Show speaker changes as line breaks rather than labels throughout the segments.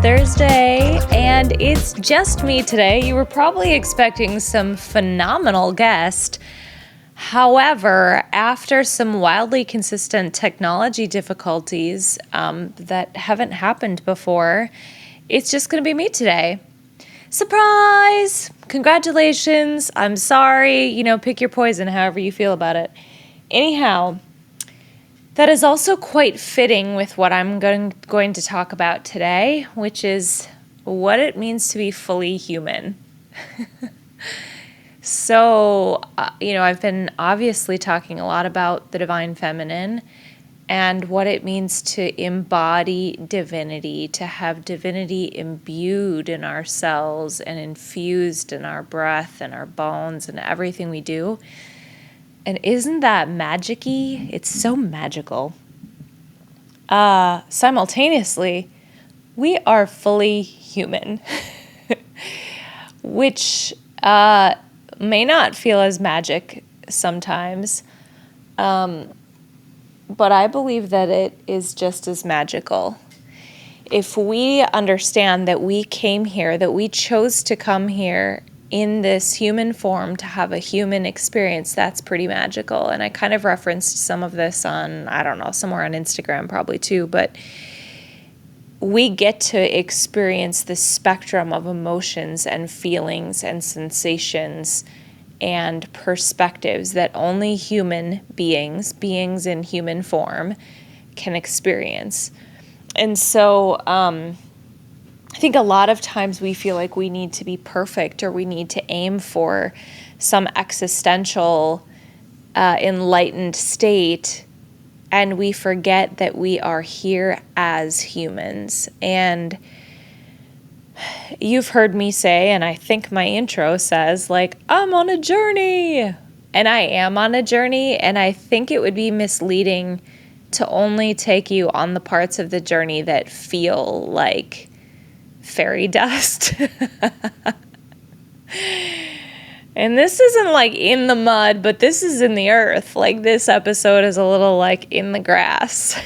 Thursday, and it's just me today. You were probably expecting some phenomenal guest. However, after some wildly consistent technology difficulties that haven't happened before, it's just going to be me today. Surprise! Congratulations. I'm sorry. Pick your poison however you feel about it. Anyhow, that is also quite fitting with what I'm going to talk about today, which is what it means to be fully human. So, I've been obviously talking a lot about the divine feminine and what it means to embody divinity, to have divinity imbued in our cells and infused in our breath and our bones and everything we do. And isn't that magic-y? It's so magical. Simultaneously, we are fully human, which may not feel as magic sometimes, but I believe that it is just as magical. If we understand that we came here, that we chose to come here in this human form to have a human experience, that's pretty magical. And I kind of referenced some of this on, somewhere on Instagram probably too, but we get to experience the spectrum of emotions and feelings and sensations and perspectives that only human beings in human form, can experience. And so, I think a lot of times we feel like we need to be perfect or we need to aim for some existential, enlightened state, and we forget that we are here as humans. And you've heard me say, and I think my intro says, I'm on a journey. And I am on a journey, and I think it would be misleading to only take you on the parts of the journey that feel like fairy dust. And this isn't in the mud, but this is in the earth. This episode is a little in the grass.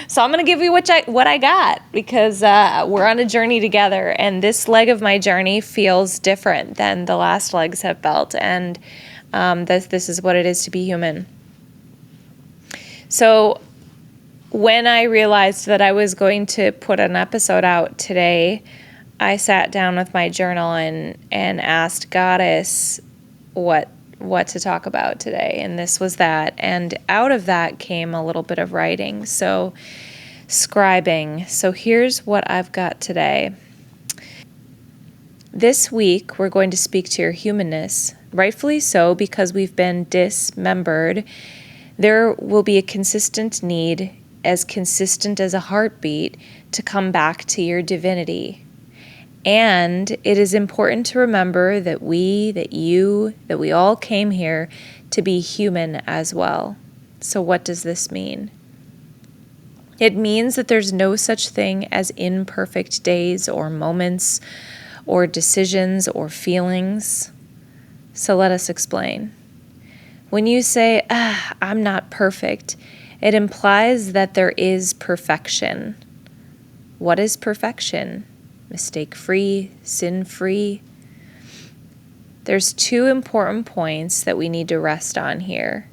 So I'm going to give you what I got, because we're on a journey together, and this leg of my journey feels different than the last legs have felt, and this is what it is to be human. So when I realized that I was going to put an episode out today, I sat down with my journal and asked Goddess what to talk about today, and this was that. And out of that came a little bit of writing, so scribing. So here's what I've got today. This week, we're going to speak to your humanness, rightfully so, because we've been dismembered. There will be a consistent need, as consistent as a heartbeat, to come back to your divinity. And it is important to remember that we all came here to be human as well. So what does this mean? It means that there's no such thing as imperfect days or moments or decisions or feelings. So let us explain. When you say, I'm not perfect, it implies that there is perfection. What is perfection? Mistake-free, sin-free? There's two important points that we need to rest on here.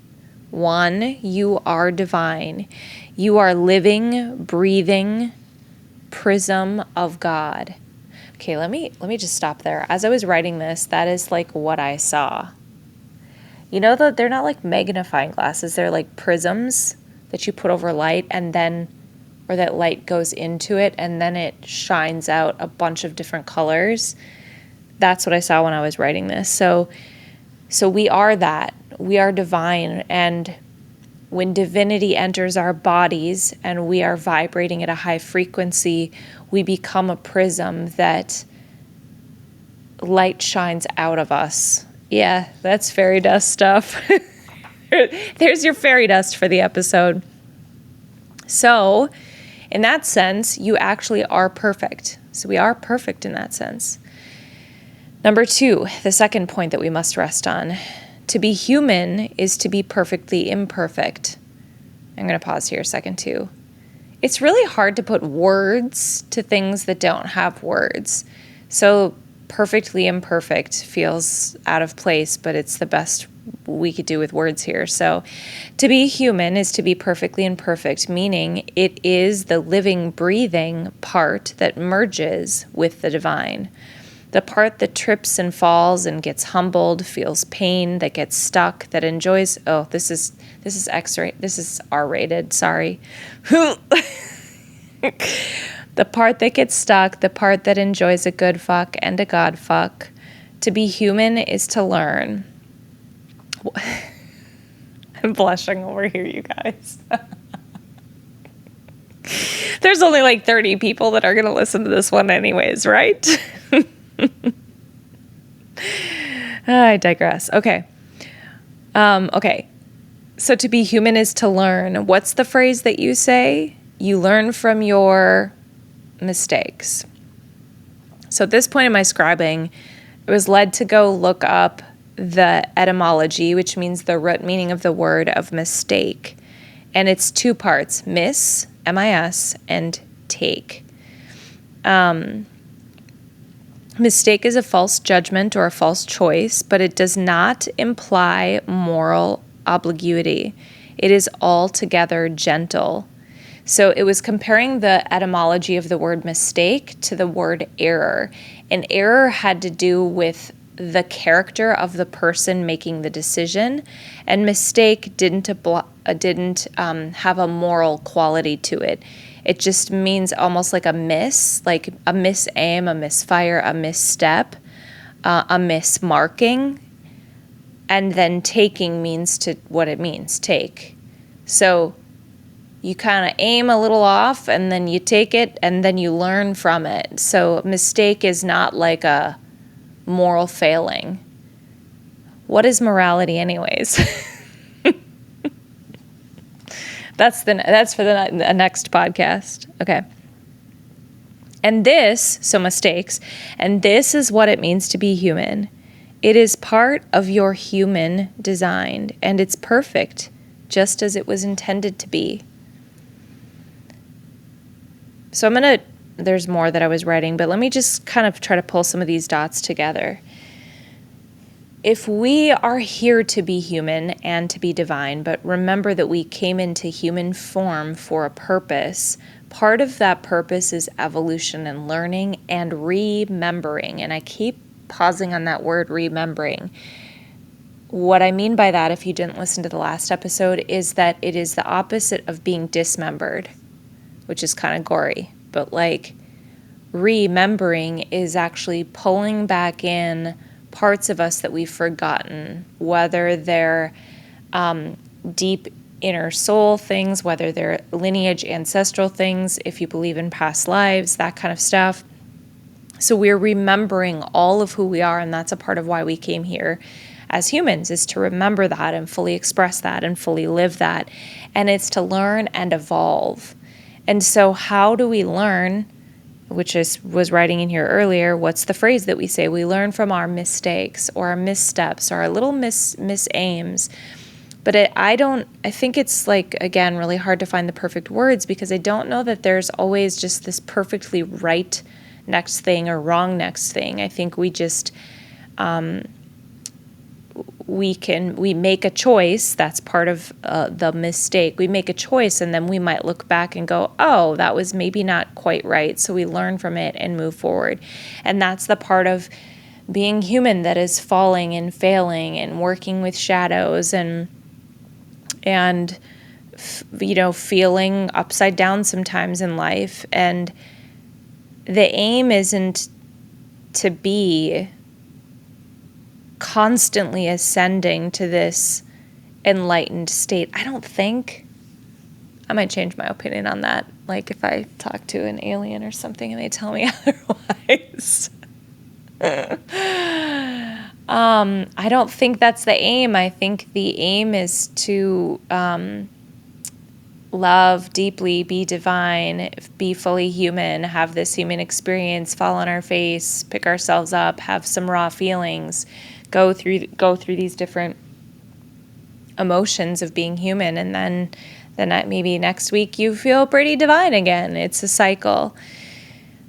One, you are divine. You are living, breathing prism of God. Okay, let me just stop there. As I was writing this, that is what I saw. That they're not magnifying glasses, they're prisms that you put over light, and then, or that light goes into it and then it shines out a bunch of different colors. That's what I saw when I was writing this. So we are that. We are divine, and when divinity enters our bodies and we are vibrating at a high frequency, we become a prism that light shines out of us. Yeah, that's fairy dust stuff. There's your fairy dust for the episode. So, in that sense, you actually are perfect. So we are perfect in that sense. Number two, the second point that we must rest on. To be human is to be perfectly imperfect. I'm going to pause here a second too. it's really hard to put words to things that don't have words. So perfectly imperfect feels out of place, but it's the best we could do with words here. So to be human is to be perfectly imperfect, meaning it is the living, breathing part that merges with the divine. The part that trips and falls and gets humbled, feels pain, that gets stuck, that enjoys, oh, this is X-rated, this is R-rated, sorry. The part that gets stuck, the part that enjoys a good fuck and a god fuck. To be human is to learn. I'm blushing over here, you guys. There's only like 30 people that are going to listen to this one anyways, right? I digress. Okay. Okay. So to be human is to learn. What's the phrase that you say? You learn from your mistakes. So at this point in my scribing, I was led to go look up the etymology, which means the root meaning of the word of mistake. And it's two parts, miss, M-I-S, and take. Mistake is a false judgment or a false choice, but it does not imply moral ambiguity. It is altogether gentle. So it was comparing the etymology of the word mistake to the word error. And error had to do with the character of the person making the decision, and mistake didn't have a moral quality to it. It just means almost like a miss, like a misaim, a misfire, a misstep, a mismarking, and then taking means to what it means, take. So you kind of aim a little off, and then you take it, and then you learn from it. So mistake is not like a moral failing. What is morality anyways? That's for the next podcast. Okay. And this, so mistakes, and this is what it means to be human. It is part of your human design, and it's perfect, just as it was intended to be. So there's more that I was writing, but let me just kind of try to pull some of these dots together. If we are here to be human and to be divine, but remember that we came into human form for a purpose, part of that purpose is evolution and learning and remembering. And I keep pausing on that word, remembering. What I mean by that, if you didn't listen to the last episode, is that it is the opposite of being dismembered, which is kind of gory. But like remembering is actually pulling back in parts of us that we've forgotten, whether they're deep inner soul things, whether they're lineage, ancestral things, if you believe in past lives, that kind of stuff. So we're remembering all of who we are, and that's a part of why we came here as humans, is to remember that and fully express that and fully live that. And it's to learn and evolve. And so how do we learn? Which was writing in here earlier, what's the phrase that we say? We learn from our mistakes or our missteps or our little misaims. But I think it's like, again, really hard to find the perfect words, because I don't know that there's always just this perfectly right next thing or wrong next thing. I think we just, we make a choice. That's part of the mistake. We make a choice, and then we might look back and go, oh, that was maybe not quite right. So we learn from it and move forward. And that's the part of being human that is falling and failing and working with shadows and feeling upside down sometimes in life. And the aim isn't to be constantly ascending to this enlightened state. I don't think. I might change my opinion on that. Like if I talk to an alien or something and they tell me otherwise. I don't think that's the aim. I think the aim is to love deeply, be divine, be fully human, have this human experience, fall on our face, pick ourselves up, have some raw feelings, go through these different emotions of being human, and then Then maybe next week you feel pretty divine again. It's a cycle.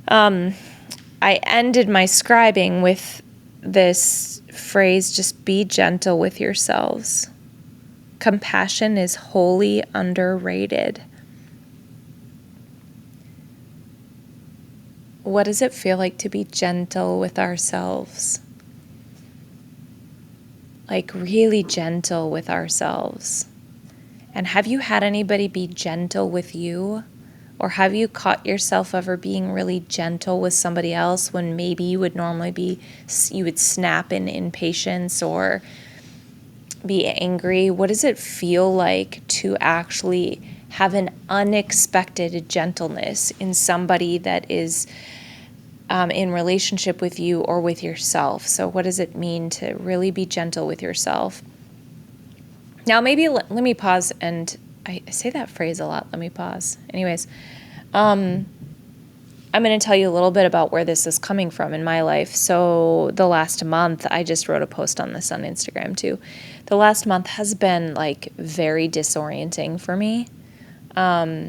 I ended my scribing with this phrase, just be gentle with yourselves. Compassion is wholly underrated. What does it feel like to be gentle with ourselves? Like really gentle with ourselves. And have you had anybody be gentle with you? Or have you caught yourself ever being really gentle with somebody else when maybe you would snap in impatience or be angry? What does it feel like to actually have an unexpected gentleness in somebody that is in relationship with you or with yourself? So what does it mean to really be gentle with yourself? Now, maybe let me pause, and I say that phrase a lot, let me pause. Anyways, I'm going to tell you a little bit about where this is coming from in my life. So the last month, I just wrote a post on this on Instagram too. The last month has been like very disorienting for me. My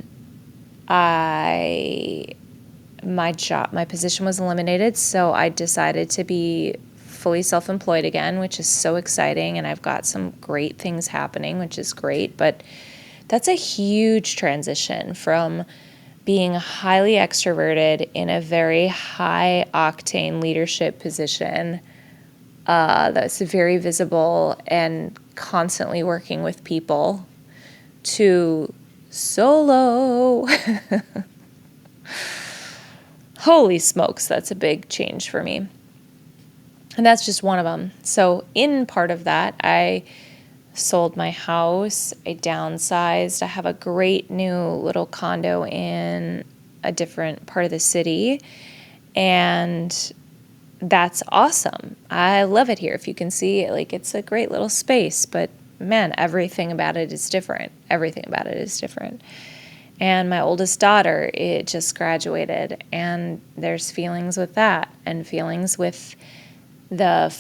position was eliminated, so I decided to be fully self-employed again, which is so exciting, and I've got some great things happening, which is great, but that's a huge transition from being highly extroverted in a very high octane leadership position that's very visible and constantly working with people to solo. Holy smokes, that's a big change for me. And that's just one of them. So in part of that, I sold my house, I downsized. I have a great new little condo in a different part of the city, and that's awesome. I love it here. If you can see, like, it's a great little space, but man, everything about it is different. Everything about it is different. And my oldest daughter, it just graduated, and there's feelings with that, and feelings with the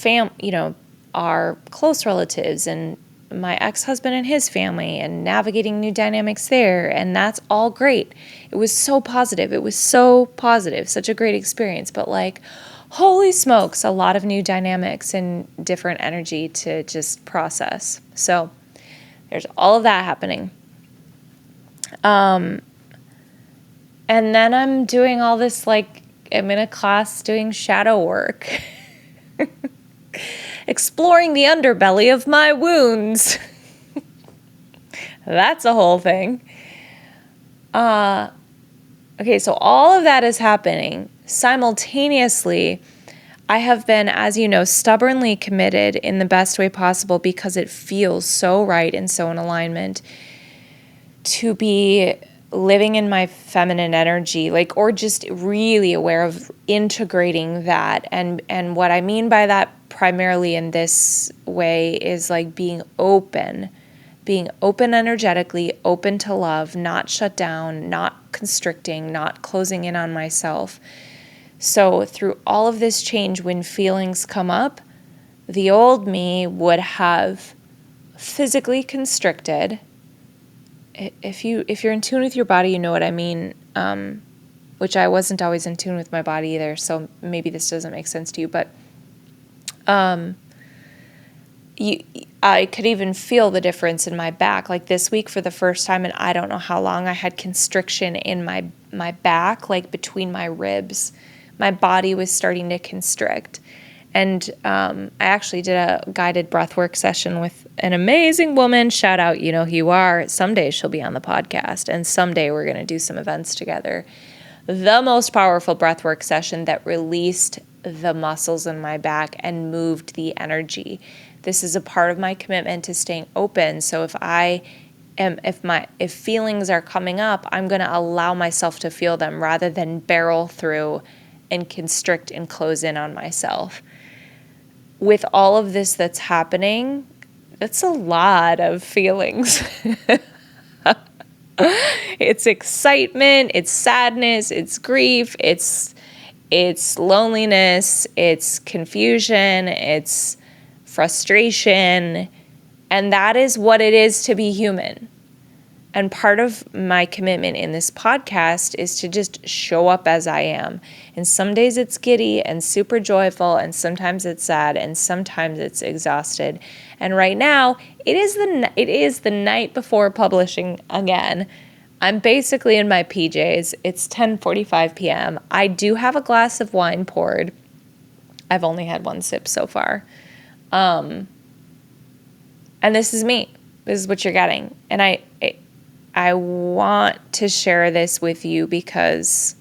our close relatives, and my ex-husband and his family, and navigating new dynamics there, and that's all great. It was so positive. It was so positive, such a great experience, but like, holy smokes, a lot of new dynamics and different energy to just process. So there's all of that happening. And then I'm doing all this, like, I'm in a class doing shadow work. Exploring the underbelly of my wounds. That's a whole thing. Okay, so all of that is happening. Simultaneously, I have been, as you know, stubbornly committed in the best way possible because it feels so right and so in alignment to be living in my feminine energy, like, or just really aware of integrating that. And what I mean by that primarily in this way is like being open energetically, open to love, not shut down, not constricting, not closing in on myself. So through all of this change, when feelings come up, the old me would have physically constricted. If you're in tune with your body, you know what I mean, which I wasn't always in tune with my body either, so maybe this doesn't make sense to you, but I could even feel the difference in my back. Like this week, for the first time in I don't know how long, I had constriction in my back, like between my ribs. My body was starting to constrict. And I actually did a guided breathwork session with an amazing woman. Shout out, you know who you are. Someday she'll be on the podcast, and someday we're going to do some events together. The most powerful breathwork session that released the muscles in my back and moved the energy. This is a part of my commitment to staying open. So if feelings are coming up, I'm going to allow myself to feel them rather than barrel through and constrict and close in on myself. With all of this that's happening, that's a lot of feelings. It's excitement, it's sadness, it's grief, it's loneliness, it's confusion, it's frustration, and that is what it is to be human. And part of my commitment in this podcast is to just show up as I am. And some days it's giddy and super joyful, and sometimes it's sad, and sometimes it's exhausted. And right now, it is the night before publishing again. I'm basically in my PJs. It's 10:45 p.m. I do have a glass of wine poured. I've only had one sip so far. And this is me. This is what you're getting. And I want to share this with you because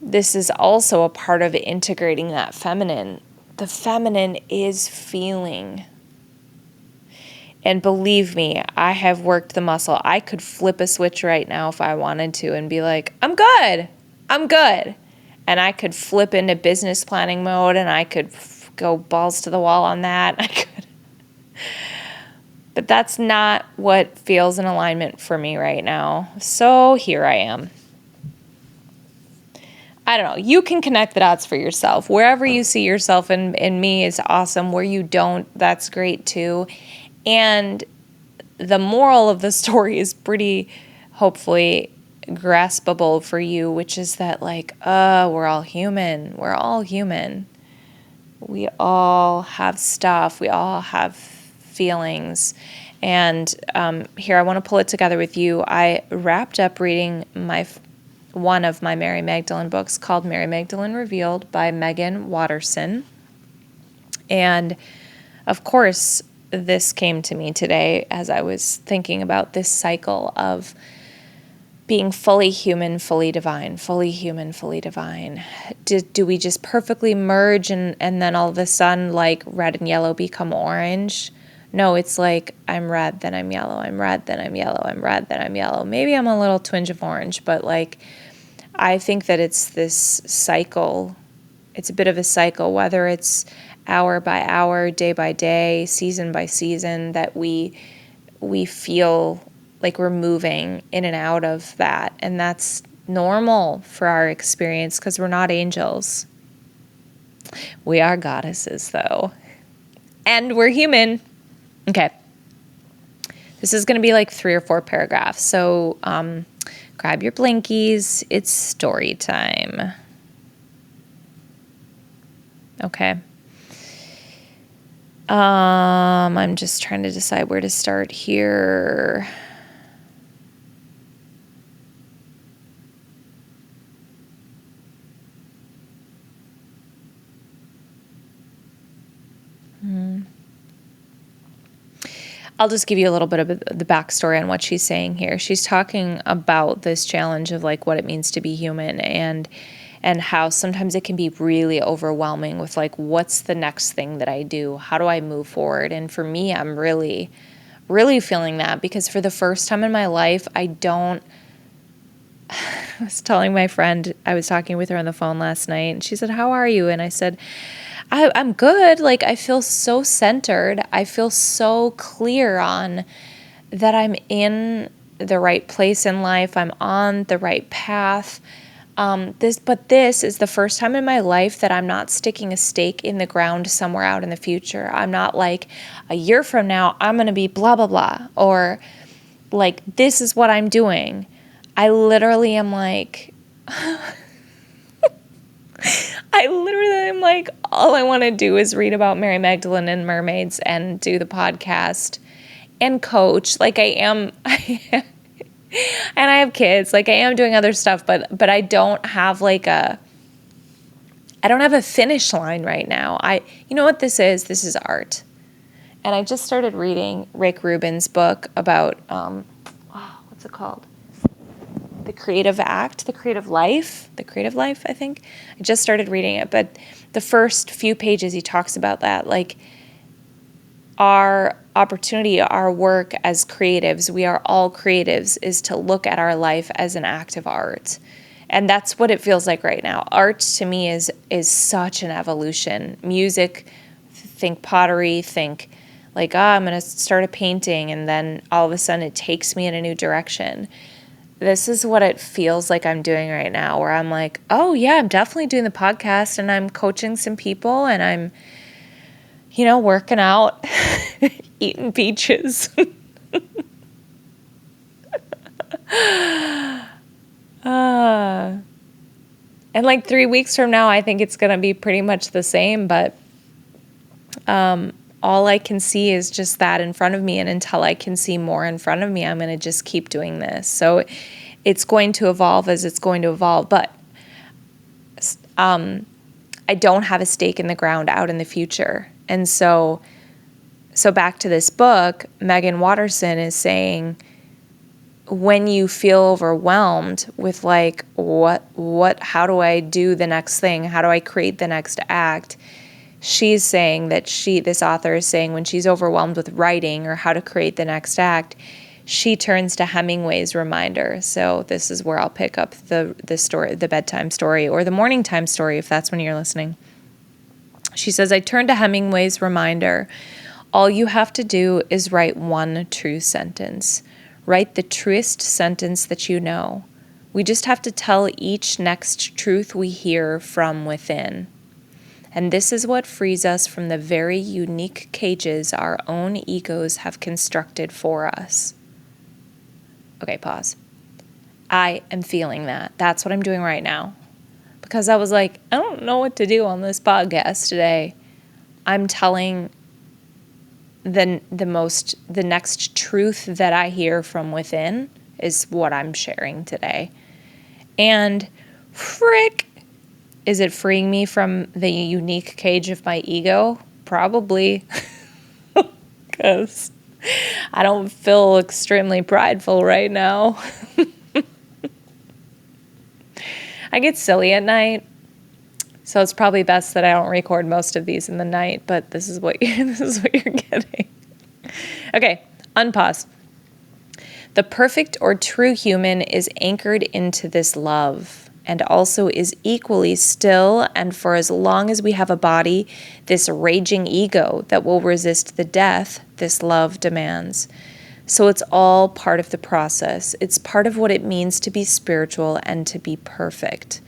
this is also a part of integrating that feminine. The feminine is feeling. And believe me, I have worked the muscle. I could flip a switch right now if I wanted to and be like, I'm good. And I could flip into business planning mode, and I could go balls to the wall on that. But that's not what feels in alignment for me right now. So here I am. I don't know. You can connect the dots for yourself. Wherever you see yourself in me is awesome. Where you don't, that's great too. And the moral of the story is pretty, hopefully, graspable for you, which is that we're all human. We're all human. We all have stuff. We all have feelings. And here I want to pull it together with you. I wrapped up reading one of my Mary Magdalene books called Mary Magdalene Revealed by Megan Watterson. And of course, this came to me today as I was thinking about this cycle of being fully human, fully divine, fully human, fully divine. Do we just perfectly merge and then all of a sudden red and yellow become orange? No, it's I'm red, then I'm yellow, I'm red, then I'm yellow, I'm red, then I'm yellow. Maybe I'm a little twinge of orange, but I think that it's this cycle. It's a bit of a cycle, whether it's hour by hour, day by day, season by season, that we feel like we're moving in and out of that. And that's normal for our experience because we're not angels. We are goddesses, though. And we're human. Okay. This is going to be 3 or 4 paragraphs. So grab your blinkies. It's story time. Okay. I'm just trying to decide where to start here. I'll just give you a little bit of the backstory on what she's saying here. She's talking about this challenge of what it means to be human and how sometimes it can be really overwhelming with what's the next thing that I do? How do I move forward? And for me, I'm really, really feeling that because for the first time in my life, I was telling my friend, I was talking with her on the phone last night, and she said, "How are you?" And I said, I'm good. I feel so centered. I feel so clear on that I'm in the right place in life. I'm on the right path. This is the first time in my life that I'm not sticking a stake in the ground somewhere out in the future. I'm not a year from now, I'm going to be blah, blah, blah. Or this is what I'm doing. I literally am all I want to do is read about Mary Magdalene and mermaids and do the podcast and coach. I am, and I have kids. I am doing other stuff, but I don't have I don't have a finish line right now. You know what this is? This is art. And I just started reading Rick Rubin's book about, what's it called? The Creative Act, The Creative Life, I think. I just started reading it, but the first few pages he talks about that, our opportunity, our work as creatives, we are all creatives, is to look at our life as an act of art. And that's what it feels like right now. Art to me is such an evolution. Music, think pottery, think I'm going to start a painting, and then all of a sudden it takes me in a new direction. This is what it feels like I'm doing right now, where I'm oh yeah, I'm definitely doing the podcast, and I'm coaching some people, and I'm, working out, eating peaches. And like 3 weeks from now, I think it's going to be pretty much the same, but all I can see is just that in front of me. And until I can see more in front of me, I'm going to just keep doing this. So it's going to evolve as it's going to evolve. But I don't have a stake in the ground out in the future. And so back to this book, Megan Watterson is saying, when you feel overwhelmed with like, how do I do the next thing? How do I create the next act? She's saying that this author is saying when she's overwhelmed with writing or how to create the next act, she turns to Hemingway's reminder. So this is where I'll pick up the story, the bedtime story or the morning time story, if that's when you're listening. She says, I turn to Hemingway's reminder. All you have to do is write one true sentence. Write the truest sentence that you know. We just have to tell each next truth we hear from within. And this is what frees us from the very unique cages our own egos have constructed for us. Okay, pause. I am feeling that. That's what I'm doing right now. Because I was like, I don't know what to do on this podcast today. I'm telling the next truth that I hear from within is what I'm sharing today. And frick, is it freeing me from the unique cage of my ego? Probably. Because I don't feel extremely prideful right now. I get silly at night. So it's probably best that I don't record most of these in the night, but this is what you're getting. Okay, unpause. The perfect or true human is anchored into this love and also is equally still and for as long as we have a body, this raging ego that will resist the death this love demands. So it's all part of the process. It's part of what it means to be spiritual and to be perfect.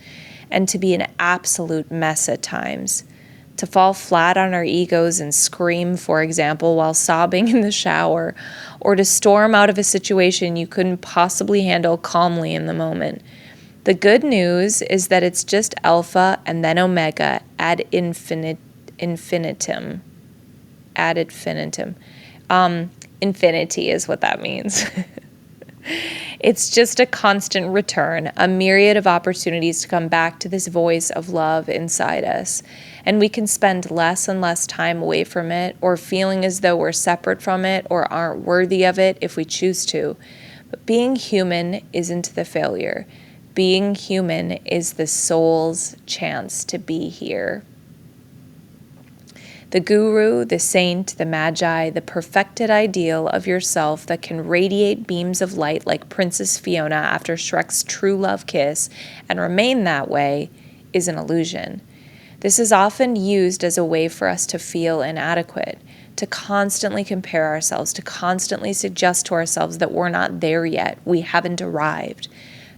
And to be an absolute mess at times. To fall flat on our egos and scream, for example, while sobbing in the shower, or to storm out of a situation you couldn't possibly handle calmly in the moment. The good news is that it's just alpha and then omega ad infinitum. Ad infinitum. Infinity is what that means. It's just a constant return, a myriad of opportunities to come back to this voice of love inside us. And we can spend less and less time away from it or feeling as though we're separate from it or aren't worthy of it if we choose to. But being human isn't the failure. Being human is the soul's chance to be here. The guru, the saint, the magi, the perfected ideal of yourself that can radiate beams of light like Princess Fiona after Shrek's true love kiss and remain that way is an illusion. This is often used as a way for us to feel inadequate, to constantly compare ourselves, to constantly suggest to ourselves that we're not there yet, we haven't arrived.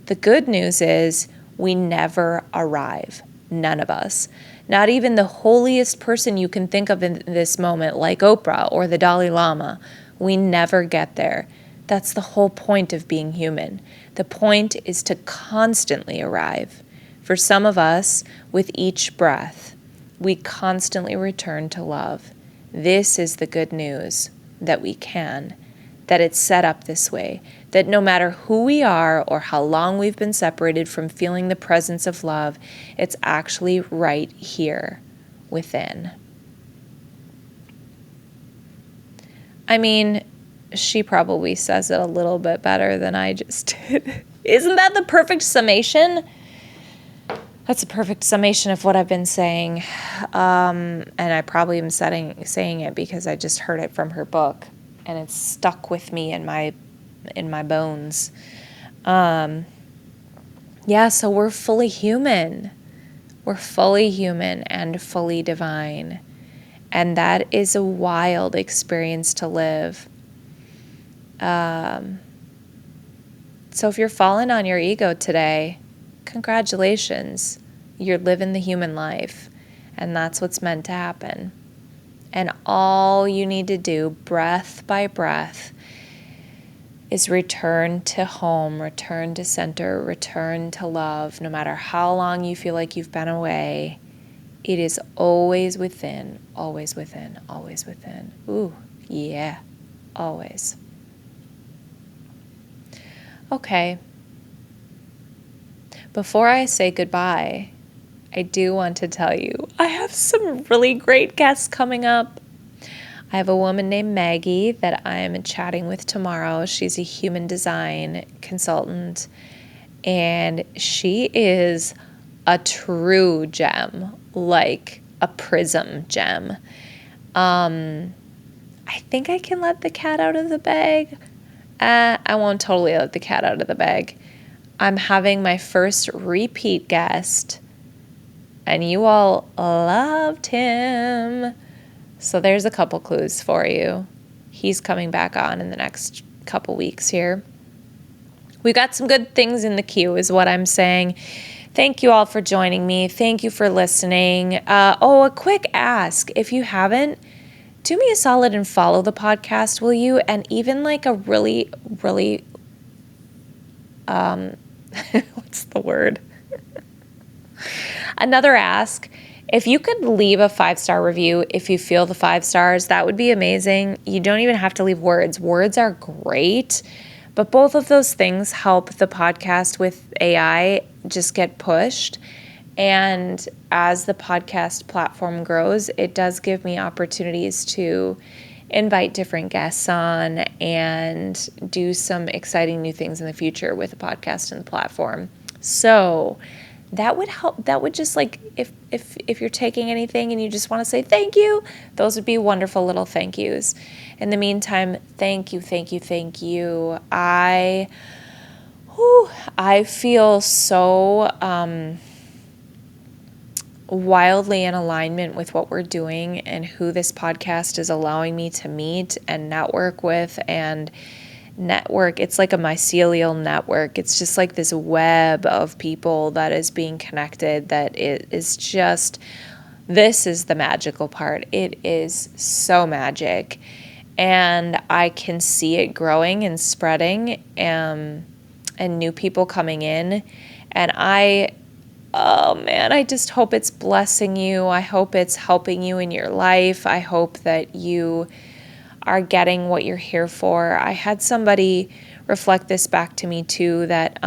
The good news is we never arrive, none of us. Not even the holiest person you can think of in this moment, like Oprah or the Dalai Lama. We never get there. That's the whole point of being human. The point is to constantly arrive. For some of us, with each breath, we constantly return to love. This is the good news, that we can, that it's set up this way, that no matter who we are or how long we've been separated from feeling the presence of love, it's actually right here within. I mean, she probably says it a little bit better than I just did. Isn't that the perfect summation? That's a perfect summation of what I've been saying. And I probably am saying it because I just heard it from her book. And it's stuck with me in my bones. So we're fully human. We're fully human and fully divine. And that is a wild experience to live. So if you're falling on your ego today, congratulations. You're living the human life. And that's what's meant to happen. And all you need to do, breath by breath, is return to home, return to center, return to love. No matter how long you feel like you've been away, it is always within, always within, always within. Ooh, yeah, always. Okay. Before I say goodbye, I do want to tell you I have some really great guests coming up. I have a woman named Maggie that I am chatting with tomorrow. She's a human design consultant, and she is a true gem, like a prism gem. I think I can let the cat out of the bag. I won't totally let the cat out of the bag. I'm having my first repeat guest, and you all loved him. So there's a couple clues for you. He's coming back on in the next couple weeks here. We got some good things in the queue is what I'm saying. Thank you all for joining me. Thank you for listening. A quick ask. If you haven't, do me a solid and follow the podcast, will you? And even like a really, really, what's the word? Another ask. If you could leave a 5-star review, if you feel the 5 stars, that would be amazing. You don't even have to leave words. Words are great, but both of those things help the podcast with AI just get pushed. And as the podcast platform grows, it does give me opportunities to invite different guests on and do some exciting new things in the future with the podcast and the platform. So that would help. That would just like, if you're taking anything and you just want to say thank you, those would be wonderful little thank yous. In the meantime, thank you, thank you, thank you. I feel so wildly in alignment with what we're doing and who this podcast is allowing me to meet and network with and network. It's like a mycelial network. It's just like this web of people that is being connected that it is just, this is the magical part. It is so magic. And I can see it growing and spreading and new people coming in. And oh man, I just hope it's blessing you. I hope it's helping you in your life. I hope that you are getting what you're here for. I had somebody reflect this back to me too, that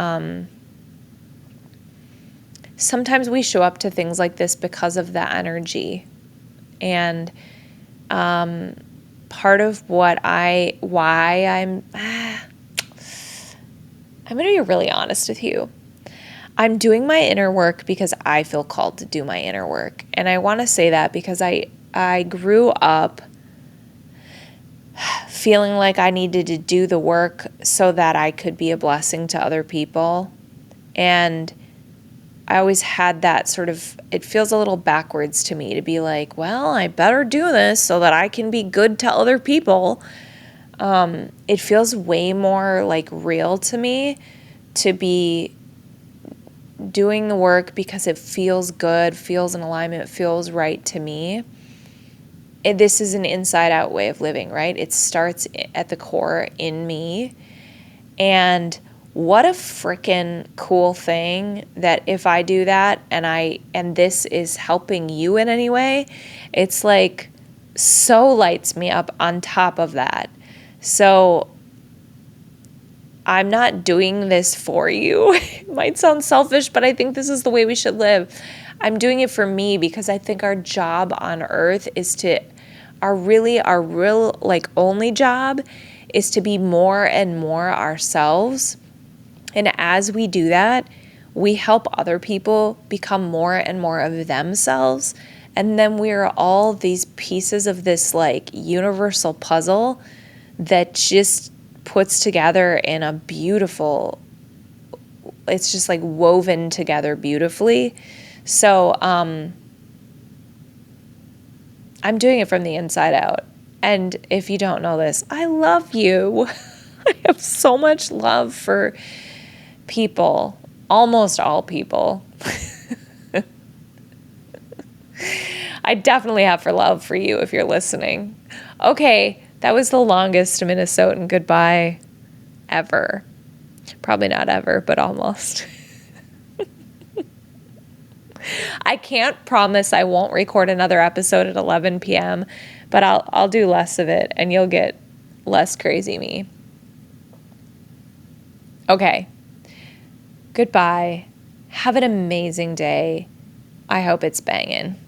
sometimes we show up to things like this because of the energy. And part of why I'm going to be really honest with you. I'm doing my inner work because I feel called to do my inner work. And I want to say that because I grew up feeling like I needed to do the work so that I could be a blessing to other people. And I always had that sort of, it feels a little backwards to me to be like, well, I better do this so that I can be good to other people. It feels way more like real to me to be doing the work because it feels good, feels in alignment, feels right to me. This is an inside-out way of living, right? It starts at the core in me. And what a freaking cool thing that if I do that and this is helping you in any way, it's like so lights me up on top of that. So I'm not doing this for you. It might sound selfish, but I think this is the way we should live. I'm doing it for me because I think our job on earth is to, our real like only job is to be more and more ourselves. And as we do that, we help other people become more and more of themselves. And then we're all these pieces of this like universal puzzle that just puts together in a beautiful, it's just like woven together beautifully. So I'm doing it from the inside out. And if you don't know this, I love you. I have so much love for people, almost all people. I definitely have love for you if you're listening. Okay, that was the longest Minnesotan goodbye ever. Probably not ever, but almost. I can't promise I won't record another episode at 11 p.m., but I'll do less of it and you'll get less crazy me. Okay. Goodbye. Have an amazing day. I hope it's banging.